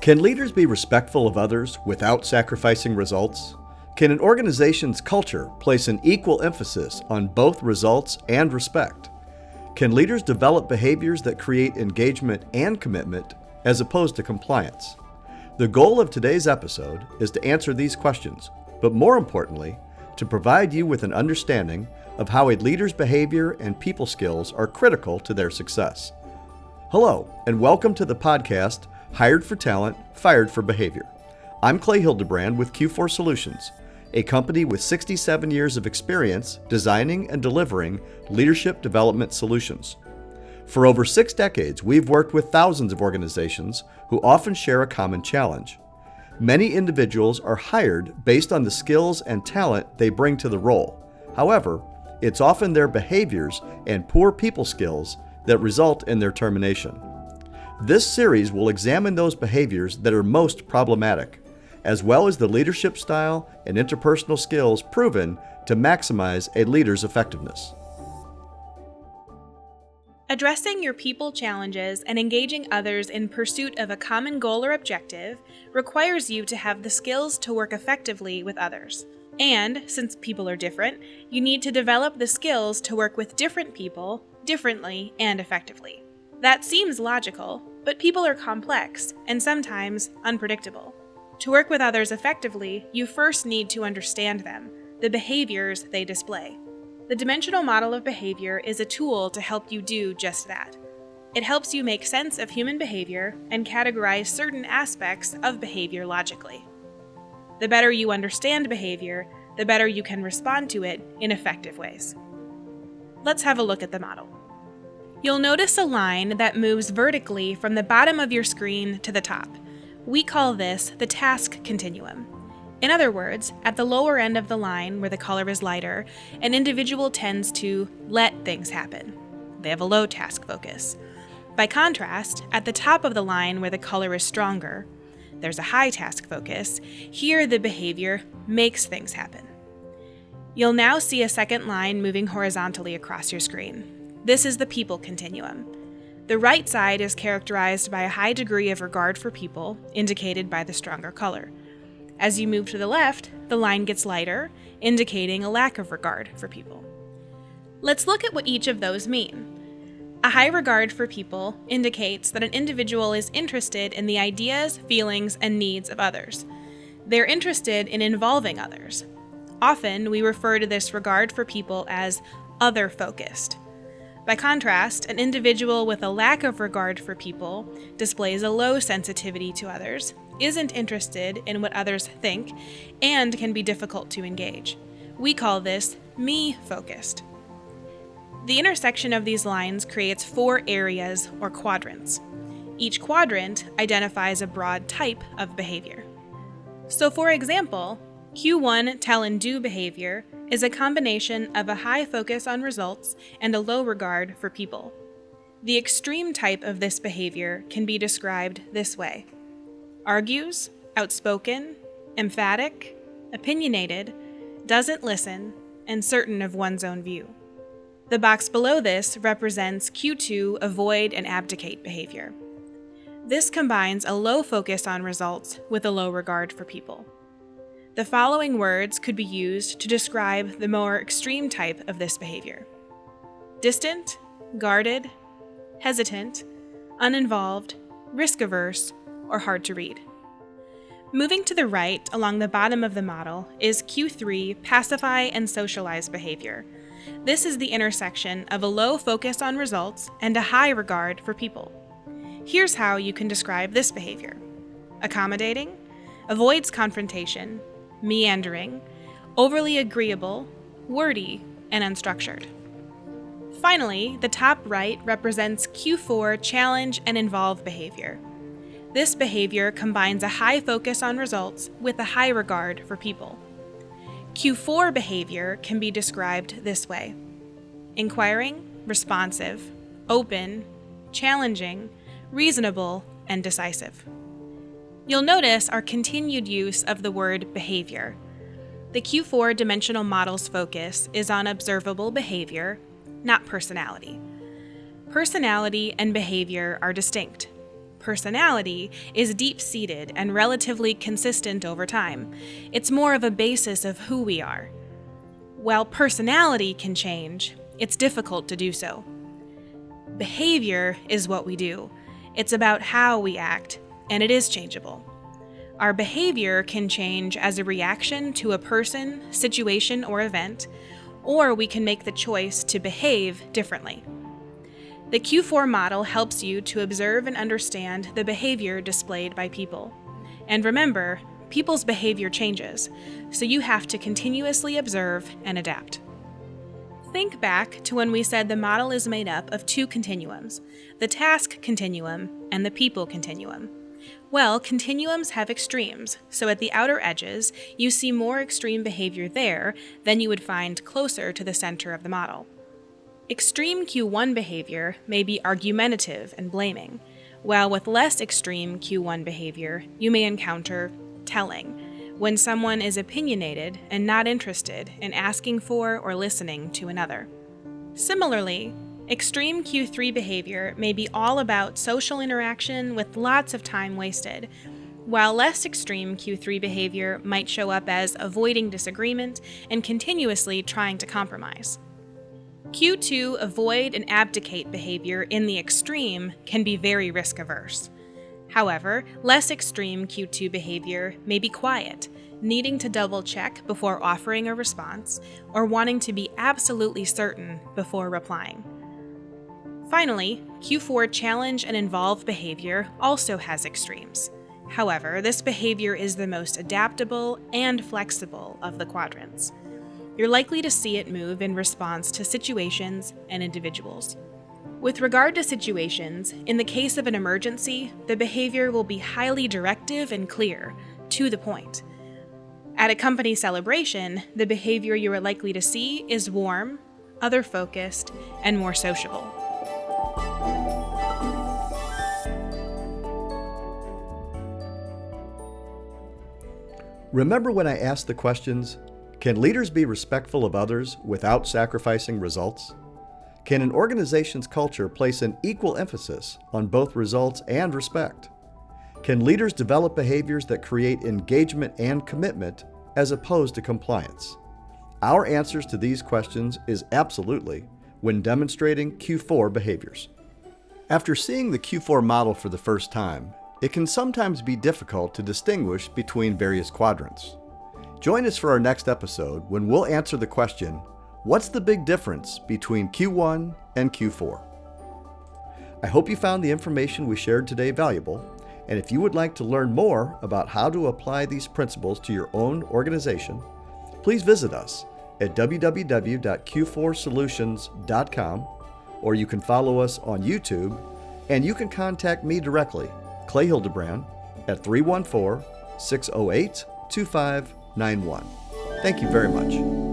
Can leaders be respectful of others without sacrificing results? Can an organization's culture place an equal emphasis on both results and respect? Can leaders develop behaviors that create engagement and commitment as opposed to compliance? The goal of today's episode is to answer these questions, but more importantly, to provide you with an understanding of how a leader's behavior and people skills are critical to their success. Hello, and welcome to the podcast, Hired for Talent, Fired for Behavior. I'm Clay Hildebrand with Q4 Solutions, a company with 67 years of experience designing and delivering leadership development solutions. For over 6 decades, we've worked with thousands of organizations who often share a common challenge. Many individuals are hired based on the skills and talent they bring to the role. However, it's often their behaviors and poor people skills that result in their termination. This series will examine those behaviors that are most problematic, as well as the leadership style and interpersonal skills proven to maximize a leader's effectiveness. Addressing your people challenges and engaging others in pursuit of a common goal or objective requires you to have the skills to work effectively with others. And, since people are different, you need to develop the skills to work with different people differently and effectively. That seems logical, but people are complex and sometimes unpredictable. To work with others effectively, you first need to understand them, the behaviors they display. The dimensional model of behavior is a tool to help you do just that. It helps you make sense of human behavior and categorize certain aspects of behavior logically. The better you understand behavior, the better you can respond to it in effective ways. Let's have a look at the model. You'll notice a line that moves vertically from the bottom of your screen to the top. We call this the task continuum. In other words, at the lower end of the line, where the color is lighter, an individual tends to let things happen. They have a low task focus. By contrast, at the top of the line, where the color is stronger, there's a high task focus. Here, the behavior makes things happen. You'll now see a second line moving horizontally across your screen. This is the people continuum. The right side is characterized by a high degree of regard for people, indicated by the stronger color. As you move to the left, the line gets lighter, indicating a lack of regard for people. Let's look at what each of those mean. A high regard for people indicates that an individual is interested in the ideas, feelings, and needs of others. They're interested in involving others. Often, we refer to this regard for people as other-focused. By contrast, an individual with a lack of regard for people displays a low sensitivity to others, isn't interested in what others think, and can be difficult to engage. We call this me-focused. The intersection of these lines creates 4 areas or quadrants. Each quadrant identifies a broad type of behavior. So for example, Q1 tell and do behavior is a combination of a high focus on results and a low regard for people. The extreme type of this behavior can be described this way: argues, outspoken, emphatic, opinionated, doesn't listen, and certain of one's own view. The box below this represents Q2 avoid and abdicate behavior. This combines a low focus on results with a low regard for people. The following words could be used to describe the more extreme type of this behavior: distant, guarded, hesitant, uninvolved, risk-averse, or hard to read. Moving to the right along the bottom of the model is Q3 pacify and socialize behavior. This is the intersection of a low focus on results and a high regard for people. Here's how you can describe this behavior: accommodating, avoids confrontation, meandering, overly agreeable, wordy, and unstructured. Finally, the top right represents Q4 challenge and involve behavior. This behavior combines a high focus on results with a high regard for people. Q4 behavior can be described this way: inquiring, responsive, open, challenging, reasonable, and decisive. You'll notice our continued use of the word behavior. The Q4 dimensional model's focus is on observable behavior, not personality. Personality and behavior are distinct. personality is deep-seated and relatively consistent over time. It's more of a basis of who we are. While personality can change, it's difficult to do so. Behavior is what we do. It's about how we act, and it is changeable. Our behavior can change as a reaction to a person, situation, or event, or we can make the choice to behave differently. The Q4 model helps you to observe and understand the behavior displayed by people. And remember, people's behavior changes, so you have to continuously observe and adapt. Think back to when we said the model is made up of two continuums, the task continuum and the people continuum. Well, continuums have extremes, so at the outer edges, you see more extreme behavior there than you would find closer to the center of the model. Extreme Q1 behavior may be argumentative and blaming, while with less extreme Q1 behavior, you may encounter telling, when someone is opinionated and not interested in asking for or listening to another. Similarly, extreme Q3 behavior may be all about social interaction with lots of time wasted, while less extreme Q3 behavior might show up as avoiding disagreement and continuously trying to compromise. Q2 avoid and abdicate behavior in the extreme can be very risk-averse. However, less extreme Q2 behavior may be quiet, needing to double-check before offering a response, or wanting to be absolutely certain before replying. Finally, Q4 challenge and involve behavior also has extremes. However, this behavior is the most adaptable and flexible of the quadrants. You're likely to see it move in response to situations and individuals. With regard to situations, in the case of an emergency, the behavior will be highly directive and clear, to the point. At a company celebration, the behavior you are likely to see is warm, other-focused, and more sociable. Remember when I asked the questions, can leaders be respectful of others without sacrificing results? Can an organization's culture place an equal emphasis on both results and respect? Can leaders develop behaviors that create engagement and commitment as opposed to compliance? Our answers to these questions is absolutely when demonstrating Q4 behaviors. After seeing the Q4 model for the first time, it can sometimes be difficult to distinguish between various quadrants. Join us for our next episode when we'll answer the question, what's the big difference between Q1 and Q4? I hope you found the information we shared today valuable, and if you would like to learn more about how to apply these principles to your own organization, please visit us at www.q4solutions.com, or you can follow us on YouTube, and you can contact me directly, Clay Hildebrand, at 314-608-2591. Thank you very much.